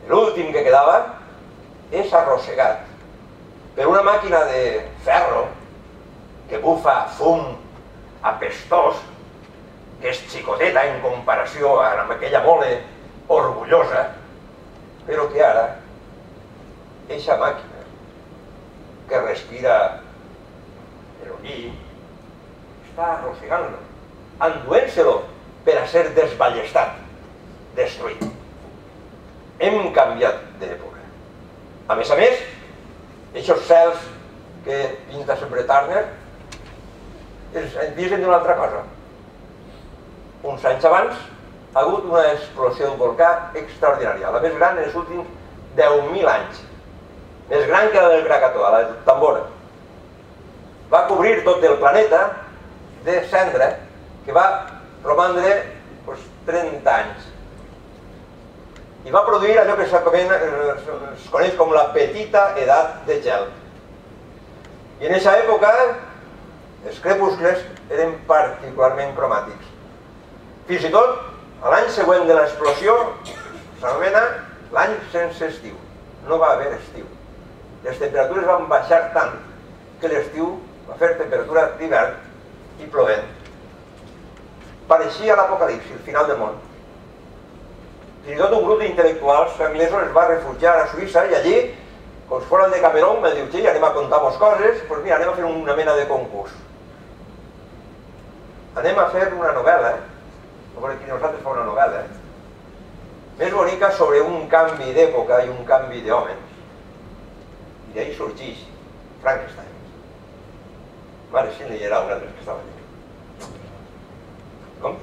l'últim que quedava, és arrossegat per una màquina de ferro que bufa fum apestós, que és xicoteta en comparació amb aquella mole orgullosa, però que ara, eixa màquina que respira el lli, està arrossegant-lo, enduent-se-lo per a ser desballestat, destruït. Hem canviat d'època. A més, aquests cels que pinta sempre Turner ens dicen d'una altra cosa. Uns anys abans ha hagut una explosió d'un volcà extraordinària, la més gran en els últims 10.000 anys. Més gran que la del Krakatoa, la de Tambora. Va cobrir tot el planeta de cendra que va romandre 30 anys. I va produir allò que es coneix com la petita edat de gel. I en aquesta època els crepuscles eren particularment cromàtics. Fins i tot, l'any següent de l'explosió s'anomena l'any sense estiu. No va haver estiu. Les temperatures van baixar tant que l'estiu va fer temperatura d'hivern i plovent. Pareixia l'apocalipsi, el final del món. Fins i tot un grup d'intel·lectuals anglesos es va refugiar a Suïssa i allí, com si fos el de Cameron, me diu, sí, anem a contar-vos coses, doncs mira, anem a fer una mena de concurs. Anem a fer una novel·la, a veure qui nosaltres fa una novel·la, més bonica sobre un canvi d'època i un canvi d'hòmens. I d'ahir sorgeix Frankenstein. Mare, si n'hi era una altra que estava allà. Com?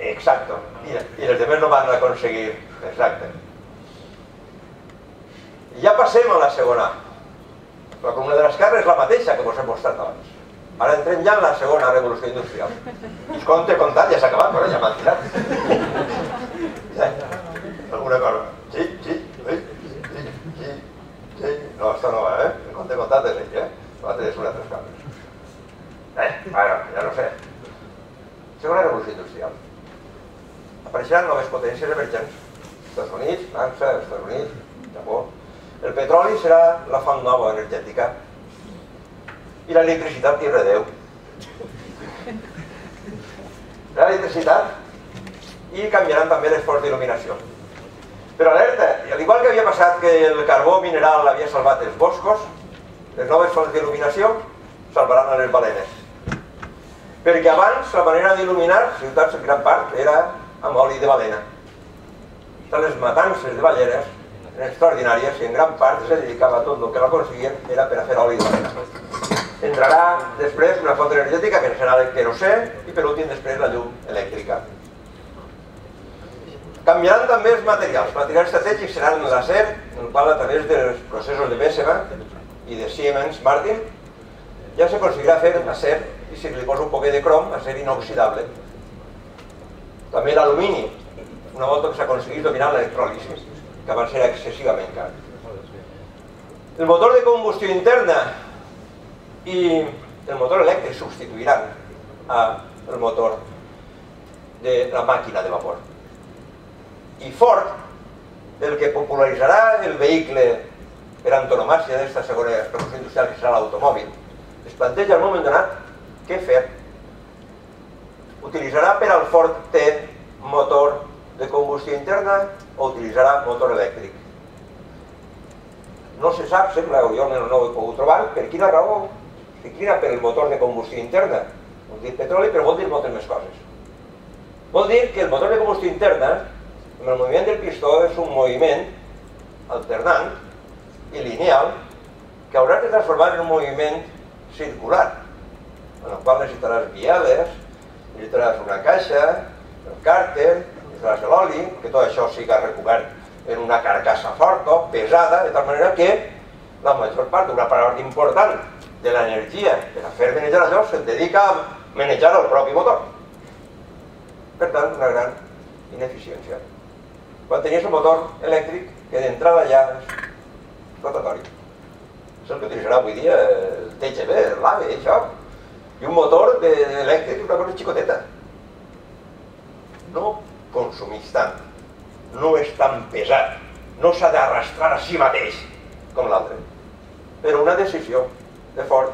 Exacto. I els demés no van aconseguir. Exacte. I ja passem a la segona. La columna de l'esquerra és la mateixa que us he mostrat abans. Ara entrem ja en la segona revolució industrial. Us conte contat, ja s'ha acabat, però ja m'han tirat. Alguna cosa? Sí. No, això no va, eh? El conte contat és ell, L'altre és una altra coses. Bueno, ja no sé. Segona revolució industrial. Apareixeran noves potències emergents. Estats Units, França, Estats Units, Japó. El petroli serà la font nova energètica. I l'electricitat tierra Déu. L'electricitat i canviaran també les fonts d'il·luminació. Però alerta, al igual que havia passat que el carbó mineral havia salvat els boscos, les noves fonts d'il·luminació salvaran a les balenes. Perquè abans la manera d'il·luminar ciutats en gran part era amb oli de balena. Les matances de ballenes eren extraordinàries i en gran part se dedicava a tot el que l'aconseguien era per a fer oli de balena. Entrarà després una font energètica que serà el querosè i per últim després la llum elèctrica. Canviaran també els materials. Materials estratègics seran l'acer, en el qual a través dels processos de Bessemer i de Siemens Martin ja s'aconseguirà fer acer i si li posa un poquet de crom, acer inoxidable. També l'alumini, una volta que s'ha aconseguit dominar l'electròlisi, que abans era excessivament car. El motor de combustió interna i el motor elèctric substituiran el motor de la màquina de vapor. I Ford, el que popularitzarà el vehicle per antonomàsia d'esta segona revolució industrial, que serà l'automòbil, es planteja al moment donat què fer. Utilitzarà per al Ford T motor de combustió interna o utilitzarà motor elèctric. No se sap, sembla, jo no ho he pogut trobar, per quina raó s'inclina per el motor de combustió interna. Vol dir petroli, però vol dir moltes més coses. Vol dir que el motor de combustió interna, amb el moviment del pistó, és un moviment alternant i lineal que hauràs de transformar en un moviment circular, en el qual necessitaràs bieles, necessitaràs una caixa, el càrter, necessitaràs l'oli, que tot això siga recobert en una carcassa forta, pesada, de tal manera que la major part, una part important de l'energia per a fer manejar allò se'n dedica a manejar el propi motor. Per tant, una gran ineficiència. Quan tenies un motor elèctric que d'entrada ja és rotatori. És el que utilitzarà avui dia el TGV, l'AVE, això. I un motor elèctric és una cosa xicoteta. No consumís tant, no és tan pesat, no s'ha d'arrastrar a si mateix com l'altre. Però una decisió de Ford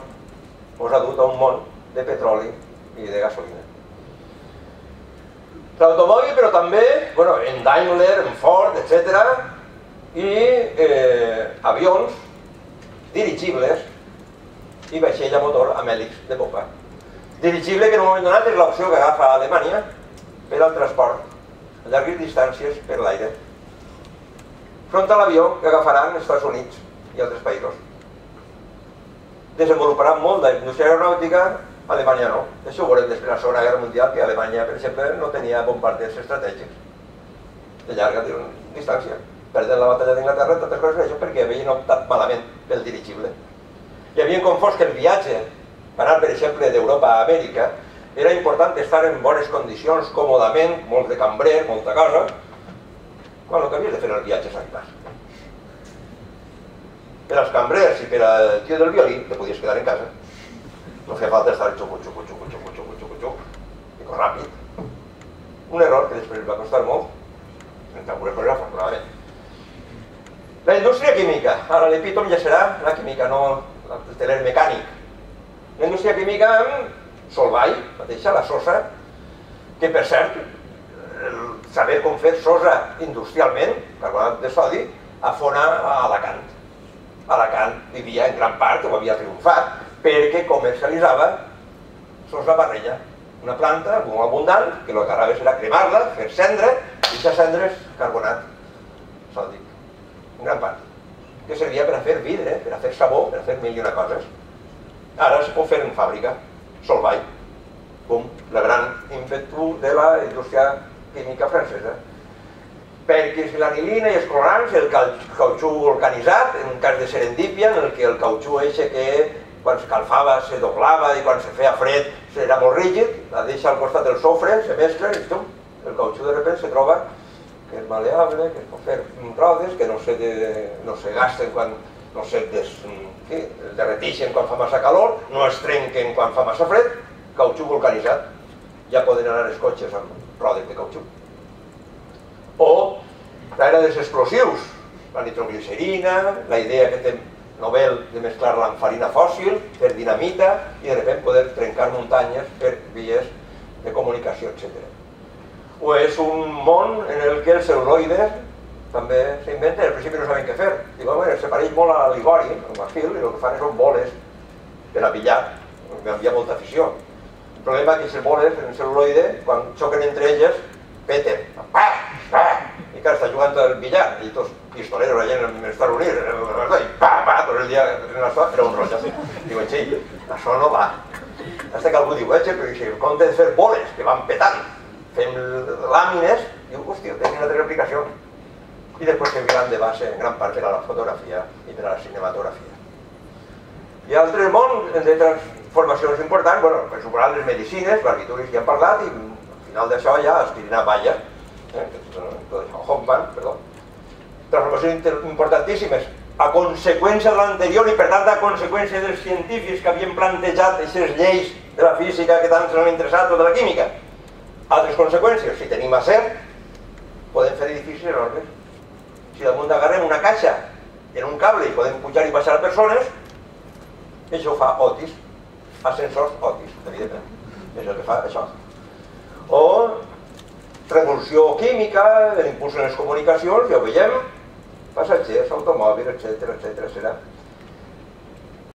us ha dut a un món de petroli i de gasolina. L'automòbil, però també, en Daimler, en Ford, etc., i avions, dirigibles i vaixell a motor amb hèlix de popa. Dirigible que en un moment donat és l'opció que agafa Alemanya per al transport a llargues distàncies per l'aire, front a l'avió que agafaran els Estats Units i altres països. Desenvoluparan molt de indústria aeronàutica, Alemanya no. Això ho veurem després de la Segona Guerra Mundial, que Alemanya, per exemple, no tenia bombarders estratègics de llarga distància. Perden la batalla d'Inglaterra, totes coses d'això, perquè havien optat malament pel dirigible. I havien confós que el viatge, per anar, per exemple, d'Europa a Amèrica, era important estar en bones condicions, còmodament, molt de cambrer, molta cosa, quan el que havies de fer el viatge és arribar. Per als cambrers i per al tio del violí, te podies quedar en casa. No feia falta estar xucu, i ràpid. Un error que després va costar molt, en algunes coses afortunadament. La indústria química, ara l'epítome ja serà la química, no el teler mecànic. La indústria química amb Solvay, mateixa, la sosa, que per cert, saber com fer sosa industrialment, carbonat de sodi, afona a Alacant. Alacant vivia en gran part, o havia triomfat, perquè comercialitzava sosa barrella, una planta molt abundant, que el que agraves era cremar-la, fer cendra, i aquesta cendra és carbonat sòdic, en gran part, que servia per a fer vidre, per a fer sabó, per a fer mil i una coses. Ara es pot fer en fàbrica, Solvay, com la gran ímpetu de la indústria química francesa. Perquè és l'anilina i els colorants, el cautxú vulcanitzat, en un cas de serendípia, en el que el cautxú eixe que quan s'escalfava se doblava i quan se feia fred era molt rígid, la deixa al costat del sofre, se mescla i el cautxú de repente se troba que és maleable, que es pot fer rodes, que no se gasten quan no se derretixen quan fa massa calor, no es trenquen quan fa massa fred, cautxú vulcanitzat. Ja poden anar els cotxes amb rodes de cautxú. O l'era dels explosius, la nitroglicerina, la idea que té Nobel de mesclar-la amb farina fòssil, fer dinamita i de repente poder trencar muntanyes per vies de comunicació, etc. O és un món en el que el cel·luloide també s'inventa i al principi no saben què fer. Diuen, se pareix molt a l'ivori, al marfil, i el que fan són boles per a billar, hi havia molta afició. El problema és que aquestes boles en cel·luloide, quan xoquen entre elles, peten. I clar, està jugant al billar i tots pistoleros allà en els Estats Units i tot el dia en l'estat era un rotllo. Diuen, sí, això no va. Hasta que algú diu, però si en compte de fer boles que van petant, fem làmines, diu, hòstia, tenia una altra aplicació. I després serviran de base en gran part per a la fotografia i per a la cinematografia. I altres món de transformacions importants, per suposar les medicines, barbitúrics ja hem parlat, i al final d'això ja aspirina balla, Hoffman, perdó. Transformacions importantíssimes a conseqüència de l'anterior i per tant a conseqüència dels científics que havien plantejat aquestes lleis de la física que tant s'han interessat o de la química. Altres conseqüències, si tenim acer, podem fer edificis enormes. Si damunt agarrem una caixa en un cable i podem pujar i baixar persones, això ho fa Otis, ascensors Otis, evidentment. És el que fa això. O revolució química, l'impuls en les comunicacions, ja ho veiem, passatgers, automòbils, etc.